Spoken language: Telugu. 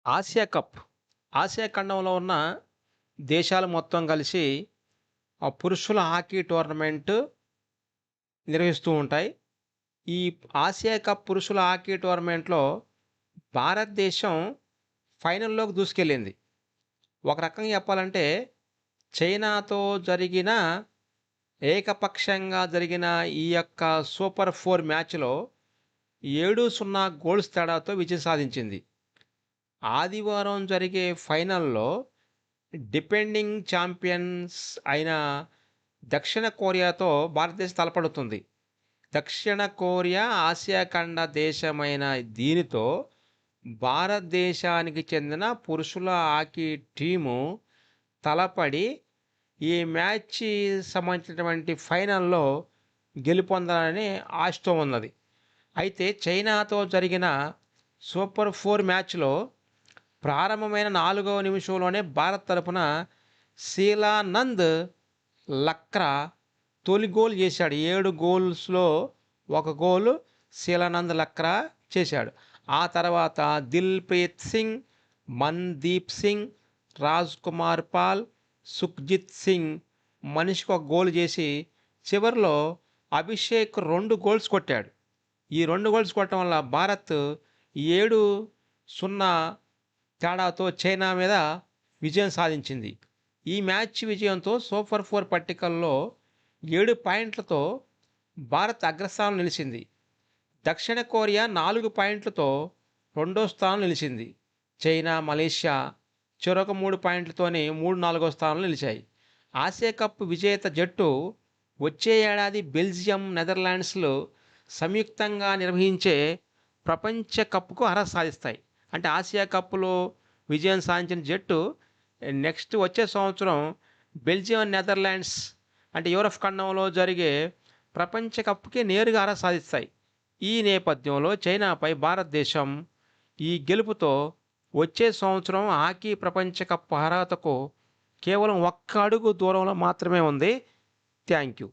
Asia cup. ఆసియా ఖండంలో ఉన్న దేశాలు మొత్తం కలిసి ఆ పురుషుల హాకీ టోర్నమెంట్ నిర్వహిస్తూ ఉంటాయి. ఈ ఆసియా కప్ పురుషుల హాకీ టోర్నమెంట్‌లో భారతదేశం ఫైనల్‌లోకి దూసుకెళ్ళింది. ఒక రకంగా చెప్పాలంటే చైనాతో జరిగిన ఏకపక్షంగా జరిగిన ఈ యొక్క సూపర్ 4 మ్యాచ్‌లో 7-0 గోల్స్ తేడాతో విజయం సాధించింది. ఆదివారం జరిగే ఫైనల్‌లో డిపెండింగ్ ఛాంపియన్స్ అయిన దక్షిణ కొరియాతో భారతదేశం తలపడుతుంది. దక్షిణ కొరియా ఆసియా ఖండ దేశమైన దీనితో భారతదేశానికి చెందిన పురుషుల హాకీ టీము తలపడి ఈ మ్యాచ్‌కి సంబంధించినటువంటి ఫైనల్‌లో గెలుపొందాలని ఆశతో ఉన్నది. అయితే చైనాతో జరిగిన సూపర్ 4 మ్యాచ్‌లో ప్రారంభమైన 4వ నిమిషంలోనే భారత్ తరపున శీలానంద్ లక్రా తొలి గోల్ చేశాడు. 7 గోల్స్‌లో ఒక గోలు శీలానంద్ లక్రా చేశాడు. ఆ తర్వాత దిల్‌ప్రీత్ సింగ్, మన్‌దీప్ సింగ్, రాజ్ కుమార్ పాల్, సుఖ్‌జిత్ సింగ్ మనిషికి ఒక గోల్ చేసి చివర్లో అభిషేక్ 2 గోల్స్ కొట్టాడు. ఈ 2 గోల్స్ కొట్టడం వల్ల భారత్ 7-0 తేడాతో చైనా మీద విజయం సాధించింది. ఈ మ్యాచ్ విజయంతో సూపర్ 4 పట్టికల్లో 7 పాయింట్లతో భారత్ అగ్రస్థానంలో నిలిచింది. దక్షిణ కొరియా 4 పాయింట్లతో రెండో స్థానంలో నిలిచింది. చైనా, మలేషియా చెరొక 3 పాయింట్లతోని 3, 4గో స్థానంలో నిలిచాయి. ఆసియా కప్ విజేత జట్టు వచ్చే ఏడాది బెల్జియం, నెదర్లాండ్స్‌లో సంయుక్తంగా నిర్వహించే ప్రపంచ కప్‌కు అర్హత సాధిస్తాయి. అంటే ఆసియా కప్‌లో విజయం సాధించిన జట్టు నెక్స్ట్ వచ్చే సంవత్సరం బెల్జియం, నెదర్లాండ్స్ అంటే యూరప్ ఖండంలో జరిగే ప్రపంచ కప్‌కి నేరుగా అర్హత సాధిస్తాయి. ఈ నేపథ్యంలో చైనాపై భారతదేశం ఈ గెలుపుతో వచ్చే సంవత్సరం హాకీ ప్రపంచ కప్ అర్హతకు కేవలం ఒక్క అడుగు దూరంలో మాత్రమే ఉంది. Thank you.